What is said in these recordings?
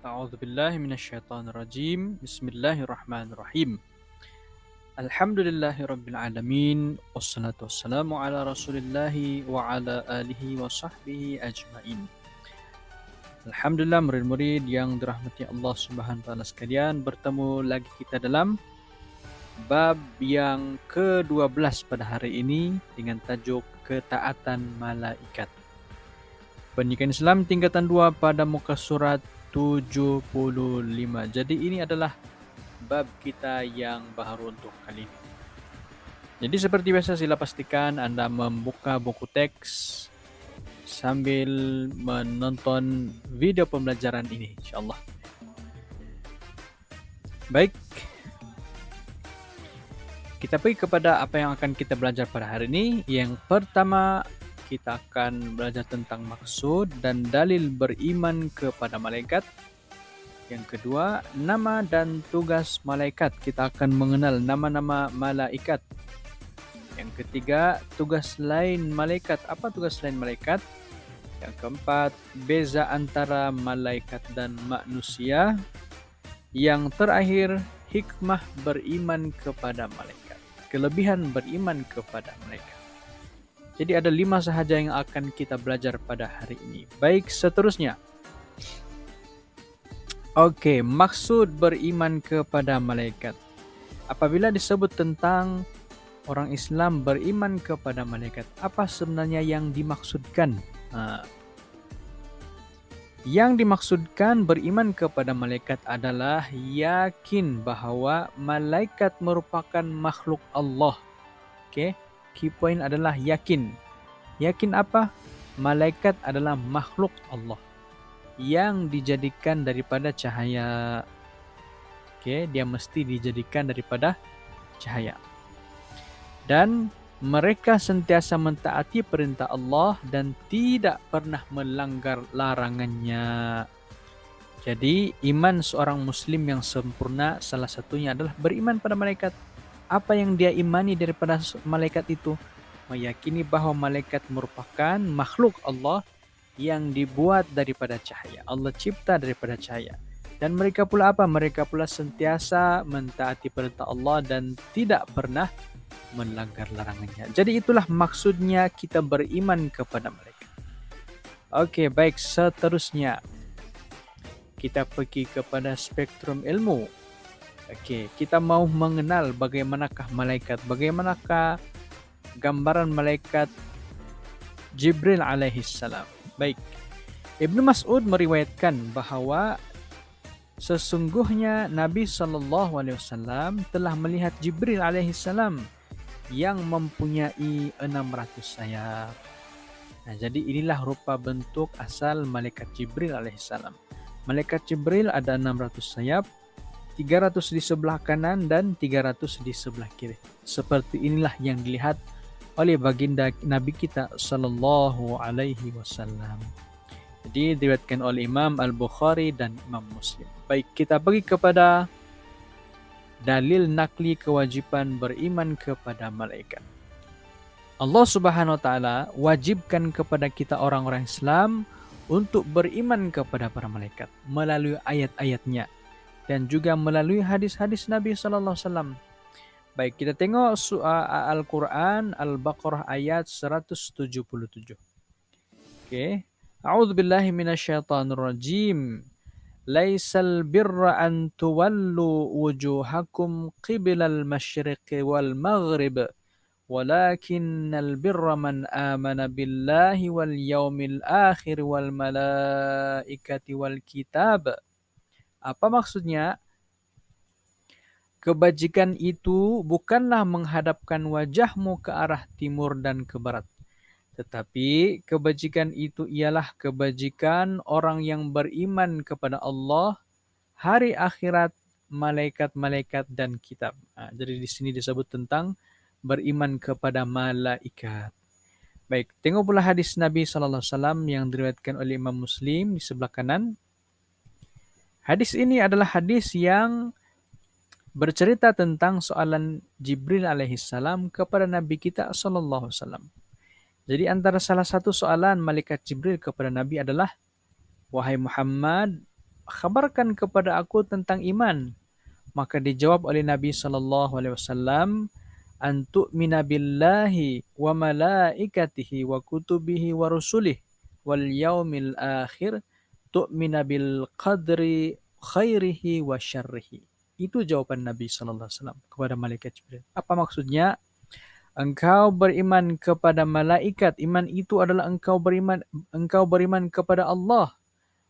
أعوذ بالله من الشيطان الرجيم بسم الله الرحمن الرحيم الحمد لله رب العالمين والصلاة والسلام على رسول الله وعلى آله وصحبه أجمعين. Alhamdulillah, murid-murid yang dirahmati Allah Subhanahu wa taala sekalian, bertemu lagi kita dalam bab yang ke-12 pada hari ini dengan tajuk ketaatan malaikat. Pendidikan Islam tingkatan 2 pada muka surat 75. Jadi ini adalah bab kita yang baru untuk kali ini. Jadi seperti biasa, sila pastikan Anda membuka buku teks sambil menonton video pembelajaran ini, insyaAllah. Baik, kita pergi kepada apa yang akan kita belajar pada hari ini. Yang pertama, kita akan belajar tentang maksud dan dalil beriman kepada malaikat. Yang kedua, nama dan tugas malaikat. Kita akan mengenal nama-nama malaikat. Yang ketiga, tugas lain malaikat. Apa tugas lain malaikat? Yang keempat, beza antara malaikat dan manusia. Yang terakhir, hikmah beriman kepada malaikat. Kelebihan beriman kepada malaikat. Jadi ada 5 sahaja yang akan kita belajar pada hari ini. Baik, seterusnya. Oke, maksud beriman kepada malaikat. Apabila disebut tentang orang Islam beriman kepada malaikat, apa sebenarnya yang dimaksudkan? Yang dimaksudkan beriman kepada malaikat adalah yakin bahawa malaikat merupakan makhluk Allah. Okey, key point adalah yakin. Yakin apa? Malaikat adalah makhluk Allah yang dijadikan daripada cahaya. Okey, dia mesti dijadikan daripada cahaya. Dan mereka sentiasa mentaati perintah Allah dan tidak pernah melanggar larangannya. Jadi, iman seorang Muslim yang sempurna salah satunya adalah beriman pada malaikat. Apa yang dia imani daripada malaikat itu? Meyakini bahawa malaikat merupakan makhluk Allah yang dibuat daripada cahaya. Allah cipta daripada cahaya. Dan mereka pula apa? Mereka pula sentiasa mentaati perintah Allah dan tidak pernah melanggar larangannya. Jadi itulah maksudnya kita beriman kepada mereka. Okey, baik, seterusnya kita pergi kepada spektrum ilmu. Okey, kita mau mengenal bagaimanakah malaikat, bagaimanakah gambaran malaikat Jibril alaihi salam. Baik, Ibnu Mas'ud meriwayatkan bahawa sesungguhnya Nabi SAW telah melihat Jibril alaihi salam yang mempunyai 600 sayap. Nah, jadi inilah rupa bentuk asal malaikat Jibril alaihissalam. Malaikat Jibril ada 600 sayap, 300 di sebelah kanan dan 300 di sebelah kiri. Seperti inilah yang dilihat oleh baginda Nabi kita sallallahu alaihi wasallam. Jadi diriwayatkan oleh Imam Al-Bukhari dan Imam Muslim. Baik, kita pergi kepada dalil nakli kewajiban beriman kepada malaikat. Allah Subhanahu wa taala wajibkan kepada kita orang-orang Islam untuk beriman kepada para malaikat melalui ayat-ayatnya dan juga melalui hadis-hadis Nabi sallallahu alaihi wasallam. Baik, kita tengok Al-Quran Al-Baqarah ayat 177. Okey. A'udzu billahi minasyaitonir rajim. Laisal birra an tuwallu wujuhakum qiblal masyriqi wal maghrib walakinnal birra man amana billahi wal yaumil akhir wal malaikati wal kitab. Apa maksudnya? Kebajikan itu bukanlah menghadapkan wajahmu ke arah timur dan ke barat. Tetapi kebajikan itu ialah kebajikan orang yang beriman kepada Allah, hari akhirat, malaikat-malaikat dan kitab. Jadi di sini disebut tentang beriman kepada malaikat. Baik, tengok pula hadis Nabi SAW yang diriwayatkan oleh Imam Muslim di sebelah kanan. Hadis ini adalah hadis yang bercerita tentang soalan Jibril alaihissalam kepada Nabi kita sallallahu alaihi wasallam. Jadi antara salah satu soalan malaikat Jibril kepada Nabi adalah, wahai Muhammad, khabarkan kepada aku tentang iman. Maka dijawab oleh Nabi SAW, an tu'mina billahi wa malaikatihi wa kutubihi wa rusulih wal yaumil akhir tu'mina bil qadri khairihi wa syarrihi. Itu jawaban Nabi SAW kepada malaikat Jibril. Apa maksudnya? Engkau beriman kepada malaikat. Iman itu adalah engkau beriman kepada Allah,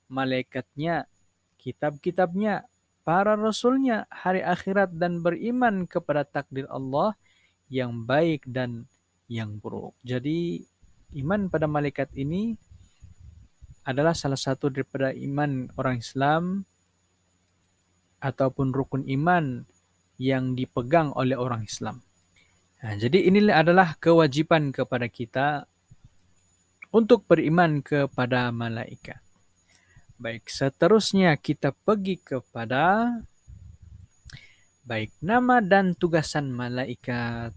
malaikatnya, kitab-kitabnya, para rasulnya, hari akhirat, dan beriman kepada takdir Allah yang baik dan yang buruk. Jadi iman pada malaikat ini adalah salah satu daripada iman orang Islam ataupun rukun iman yang dipegang oleh orang Islam. Nah, jadi inilah adalah kewajiban kepada kita untuk beriman kepada malaikat. Baik, seterusnya kita pergi kepada baik nama dan tugasan malaikat.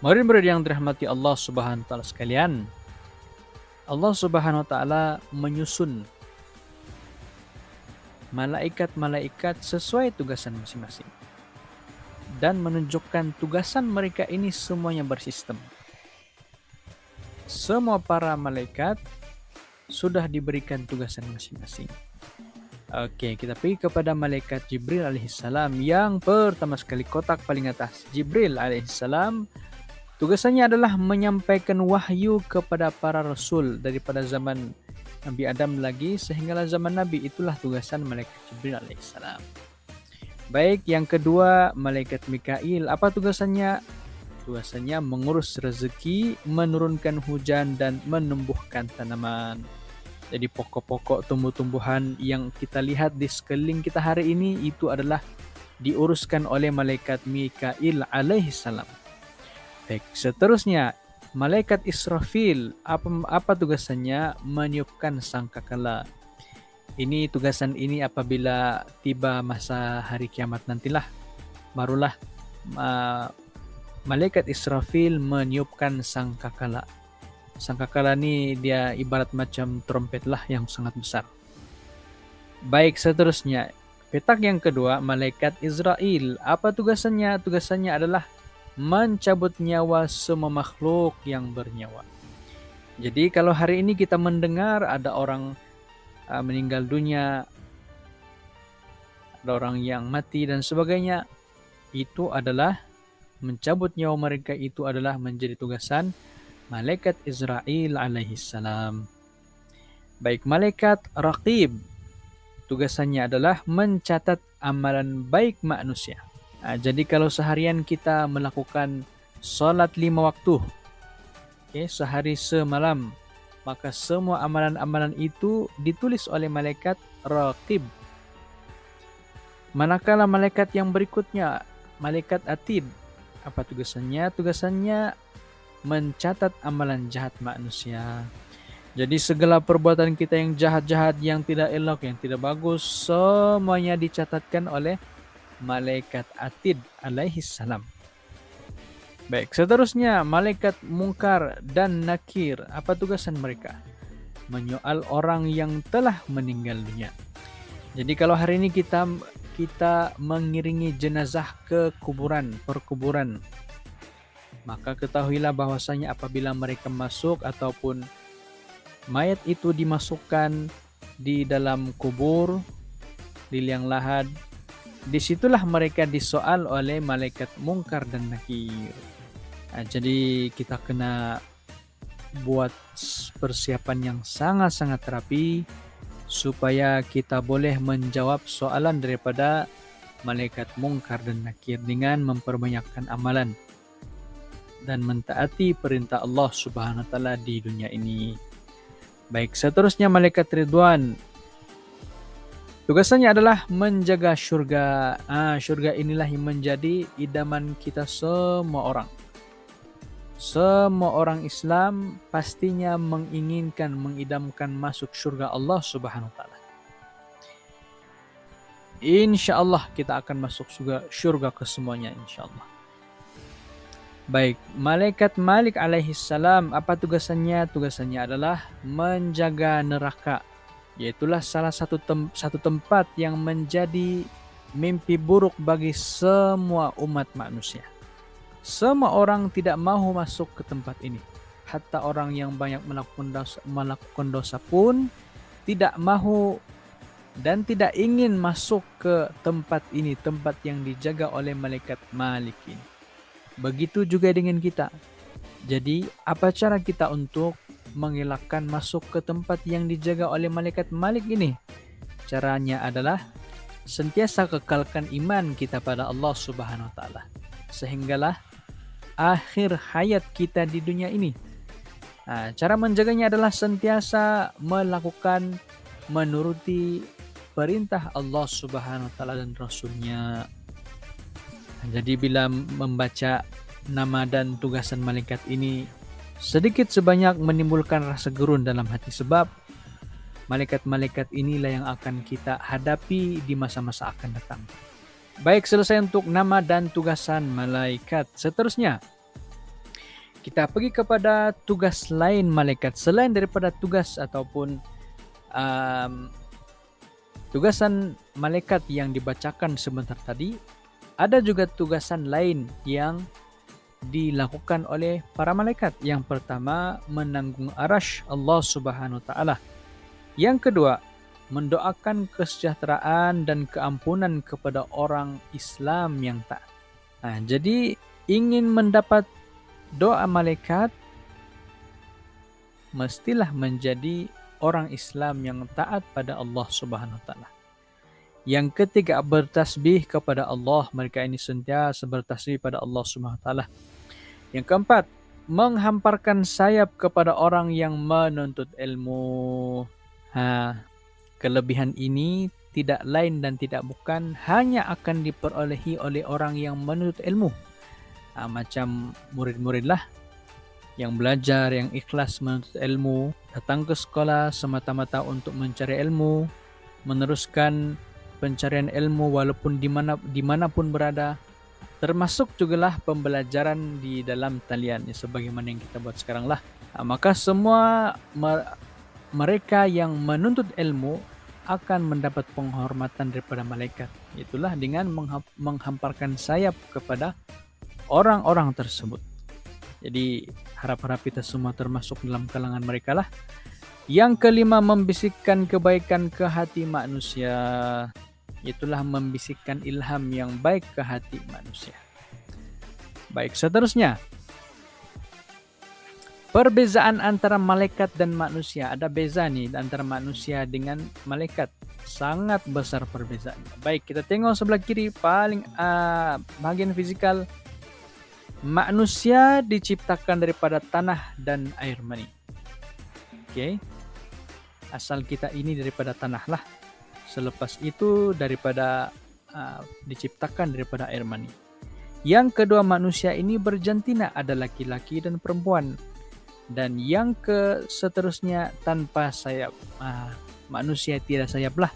Murid-murid yang dirahmati Allah Subhanahu wa taala sekalian, Allah Subhanahu wa taala menyusun malaikat-malaikat sesuai tugasan masing-masing dan menunjukkan tugasan mereka ini semuanya bersistem. Semua para malaikat sudah diberikan tugasan masing-masing. Oke, kita pergi kepada malaikat Jibril alaihissalam yang pertama sekali, kotak paling atas. Jibril alaihissalam tugasannya adalah menyampaikan wahyu kepada para rasul daripada zaman Nabi Adam lagi sehinggalah zaman Nabi. Itulah tugasan malaikat Jibril alaihissalam. Baik, yang kedua malaikat Mikail. Apa tugasannya? Tugasannya mengurus rezeki, menurunkan hujan, dan menumbuhkan tanaman. Jadi pokok-pokok tumbuh-tumbuhan yang kita lihat di sekeliling kita hari ini itu adalah diuruskan oleh malaikat Mikail alaihissalam. Baik, seterusnya malaikat Israfil. Apa tugasannya? Meniupkan sangkakala. Ini tugasan ini apabila tiba masa hari kiamat nantilah, barulah malaikat Israfil meniupkan sangkakala. Sangkakala ini dia ibarat macam trompet lah yang sangat besar. Baik, seterusnya petak yang kedua malaikat Israel. Apa tugasannya? Tugasannya adalah mencabut nyawa semua makhluk yang bernyawa. Jadi kalau hari ini kita mendengar ada orang meninggal dunia, ada orang yang mati dan sebagainya, itu adalah mencabut nyawa mereka, itu adalah menjadi tugasan malaikat Israel alaihissalam. Baik, malaikat Raqib. Tugasannya adalah mencatat amalan baik manusia. Jadi kalau seharian kita melakukan salat 5 waktu, sehari semalam, maka semua amalan-amalan itu ditulis oleh malaikat Raqib. Manakala malaikat yang berikutnya, malaikat Atid. Apa tugasannya? Tugasannya mencatat amalan jahat manusia. Jadi segala perbuatan kita yang jahat-jahat, yang tidak elok, yang tidak bagus, semuanya dicatatkan oleh malaikat Atid alaihissalam. Baik, seterusnya malaikat Munkar dan Nakir. Apa tugasan mereka? Menyoal orang yang telah meninggal dunia. Jadi kalau hari ini kita mengiringi jenazah ke perkuburan, maka ketahuilah bahwasanya apabila mereka masuk ataupun mayat itu dimasukkan di dalam kubur, di liang lahat, disitulah mereka disoal oleh malaikat Munkar dan Nakir. Jadi kita kena buat persiapan yang sangat-sangat rapi supaya kita boleh menjawab soalan daripada malaikat Munkar dan Nakir dengan memperbanyakkan amalan dan mentaati perintah Allah Subhanahu wa taala di dunia ini. Baik, seterusnya malaikat Ridwan. Tugasannya adalah menjaga syurga. Syurga inilah yang menjadi idaman kita semua orang. Semua orang Islam pastinya menginginkan, mengidamkan masuk syurga Allah Subhanahu wa taala. Insyaallah kita akan masuk syurga kesemuanya insyaallah. Baik, malaikat Malik alaihissalam. Apa tugasannya? Tugasannya adalah menjaga neraka. Yaitulah salah satu tempat yang menjadi mimpi buruk bagi semua umat manusia. Semua orang tidak mau masuk ke tempat ini. Hatta orang yang banyak melakukan dosa pun tidak mau dan tidak ingin masuk ke tempat ini, tempat yang dijaga oleh malaikat Malik ini. Begitu juga dengan kita. Jadi, apa cara kita untuk mengelakkan masuk ke tempat yang dijaga oleh malaikat Malik ini? Caranya adalah sentiasa kekalkan iman kita pada Allah Subhanahu wa taala. Sehinggalah akhir hayat kita di dunia ini. Cara menjaganya adalah sentiasa menuruti perintah Allah Subhanahu wa taala dan Rasul-Nya. Jadi bila membaca nama dan tugasan malaikat ini sedikit sebanyak menimbulkan rasa gerun dalam hati, sebab malaikat-malaikat inilah yang akan kita hadapi di masa-masa akan datang. Baik, selesai untuk nama dan tugasan malaikat. Seterusnya, kita pergi kepada tugas lain malaikat. Selain daripada tugas ataupun tugasan malaikat yang dibacakan sebentar tadi, ada juga tugasan lain yang dilakukan oleh para malaikat. Yang pertama, menanggung arasy Allah Subhanahu wa taala. Yang kedua, mendoakan kesejahteraan dan keampunan kepada orang Islam yang taat. Jadi ingin mendapat doa malaikat, mestilah menjadi orang Islam yang taat pada Allah Subhanahu wa taala. Yang ketiga, bertasbih kepada Allah. Mereka ini sentiasa bertasbih pada Allah Subhanahu wa taala. Yang keempat, menghamparkan sayap kepada orang yang menuntut ilmu. Kelebihan ini tidak lain dan tidak bukan hanya akan diperolehi oleh orang yang menuntut ilmu. Macam murid-murid lah yang belajar, yang ikhlas menuntut ilmu, datang ke sekolah semata-mata untuk mencari ilmu, meneruskan pencarian ilmu walaupun dimanapun berada, termasuk jugalah pembelajaran di dalam talian, sebagaimana yang kita buat sekarang lah. Maka semua mereka yang menuntut ilmu akan mendapat penghormatan daripada malaikat. Itulah dengan menghamparkan sayap kepada orang-orang tersebut. Jadi harap-harap kita semua termasuk dalam kalangan mereka lah. Yang kelima, membisikkan kebaikan ke hati manusia. Itulah membisikkan ilham yang baik ke hati manusia. Baik, seterusnya, perbezaan antara malaikat dan manusia. Ada beza nih antara manusia dengan malaikat. Sangat besar perbezaannya. Baik, kita tengok sebelah kiri paling bagian fisikal. Manusia diciptakan daripada tanah dan air mani. Oke. Asal kita ini daripada tanah lah. Selepas itu diciptakan daripada air mani. Yang kedua, manusia ini berjantina, ada laki-laki dan perempuan. Dan yang seterusnya tanpa sayap. Manusia tidak sayap lah.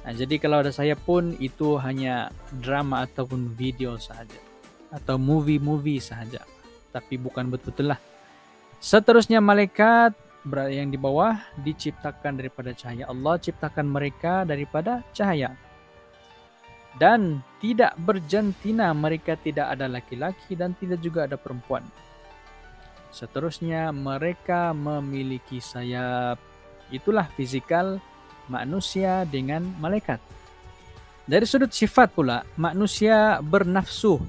Jadi kalau ada sayap pun itu hanya drama ataupun video sahaja. Atau movie sahaja. Tapi bukan betul-betul lah. Seterusnya, malaikat yang di bawah diciptakan daripada cahaya. Allah ciptakan mereka daripada cahaya. Dan tidak berjantina, mereka tidak ada laki-laki dan tidak juga ada perempuan. Seterusnya, mereka memiliki sayap. Itulah fisikal manusia dengan malaikat. Dari sudut sifat pula, manusia bernafsu,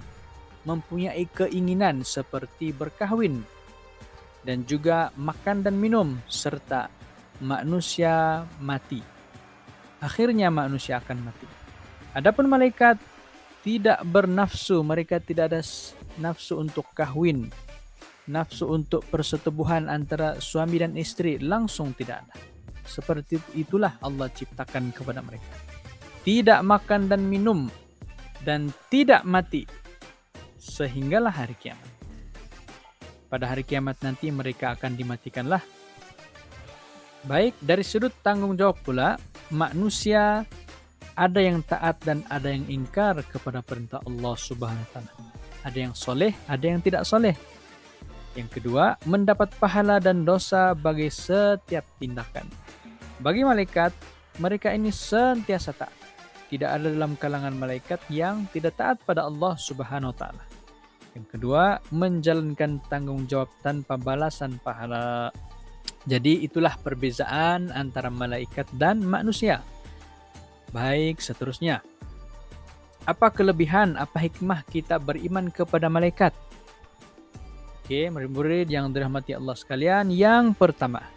mempunyai keinginan seperti berkahwin dan juga makan dan minum, serta manusia mati. Akhirnya manusia akan mati. Adapun malaikat tidak bernafsu, mereka tidak ada nafsu untuk kahwin, nafsu untuk persetubuhan antara suami dan istri, langsung tidak ada. Seperti itulah Allah ciptakan kepada mereka. Tidak makan dan minum dan tidak mati sehinggalah hari kiamat. Pada hari kiamat nanti mereka akan dimatikanlah. Baik, dari sudut tanggung jawab pula, manusia ada yang taat dan ada yang ingkar kepada perintah Allah Subhanahu wa taala. Ada yang soleh, ada yang tidak soleh. Yang kedua, mendapat pahala dan dosa bagi setiap tindakan. Bagi malaikat, mereka ini sentiasa taat. Tidak ada dalam kalangan malaikat yang tidak taat pada Allah Subhanahu wa taala. Yang kedua, menjalankan tanggung jawab tanpa balasan pahala. Jadi itulah perbezaan antara malaikat dan manusia. Baik, seterusnya. Apa kelebihan, apa hikmah kita beriman kepada malaikat? Oke, murid-murid yang dirahmati Allah sekalian. Yang pertama,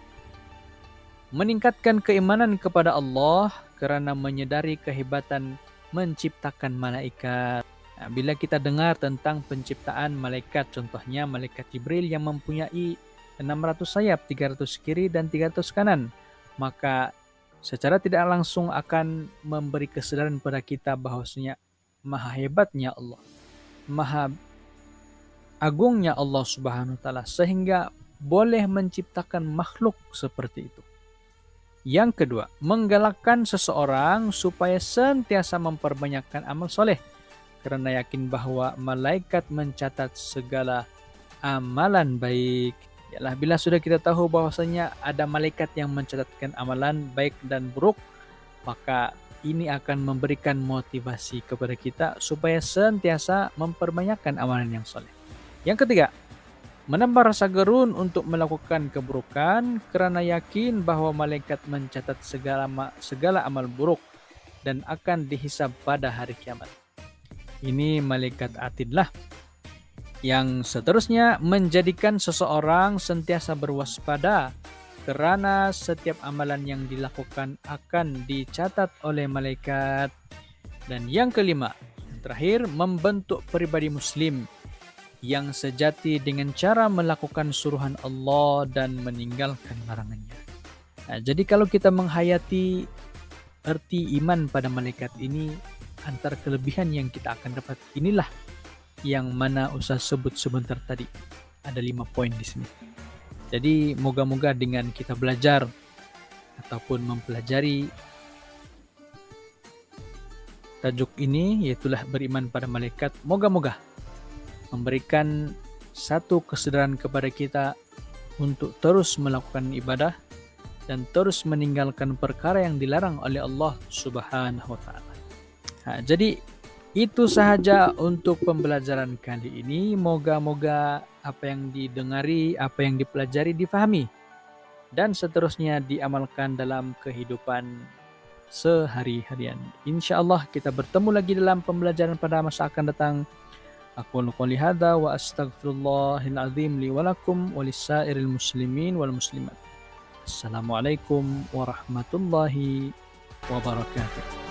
meningkatkan keimanan kepada Allah karena menyadari kehebatan menciptakan malaikat. Nah, bila kita dengar tentang penciptaan malaikat, contohnya malaikat Jibril yang mempunyai 600 sayap, 300 kiri dan 300 kanan, maka secara tidak langsung akan memberi kesadaran pada kita bahwasanya maha hebatnya Allah, maha agungnya Allah Subhanahu wa taala sehingga boleh menciptakan makhluk seperti itu. Yang kedua, menggalakkan seseorang supaya senantiasa memperbanyakkan amal soleh karena yakin bahwa malaikat mencatat segala amalan baik. Yalah, bila sudah kita tahu bahwasanya ada malaikat yang mencatatkan amalan baik dan buruk, maka ini akan memberikan motivasi kepada kita supaya senantiasa memperbanyakkan amalan yang soleh. Yang ketiga, menambah rasa gerun untuk melakukan keburukan karena yakin bahwa malaikat mencatat segala amal buruk dan akan dihisab pada hari kiamat. Ini malaikat atidlah. Yang seterusnya, menjadikan seseorang sentiasa berwaspada karena setiap amalan yang dilakukan akan dicatat oleh malaikat. Dan yang kelima, terakhir, membentuk pribadi muslim yang sejati dengan cara melakukan suruhan Allah dan meninggalkan larangannya. Nah, jadi kalau kita menghayati arti iman pada malaikat ini, antara kelebihan yang kita akan dapat inilah yang mana usah sebut sebentar tadi. Ada 5 poin di sini. Jadi moga-moga dengan kita belajar ataupun mempelajari tajuk ini, yaitulah beriman pada malaikat, moga-moga memberikan satu kesadaran kepada kita untuk terus melakukan ibadah dan terus meninggalkan perkara yang dilarang oleh Allah Subhanahu wa taala. Nah, jadi itu sahaja untuk pembelajaran kali ini. Moga-moga apa yang didengari, apa yang dipelajari difahami dan seterusnya diamalkan dalam kehidupan sehari-harian. Insya-Allah kita bertemu lagi dalam pembelajaran pada masa akan datang. Aqulu qouli hadza wa astaghfirullahal azim li wa lakum wa lisairil muslimin wal muslimat. Assalamualaikum warahmatullahi wabarakatuh.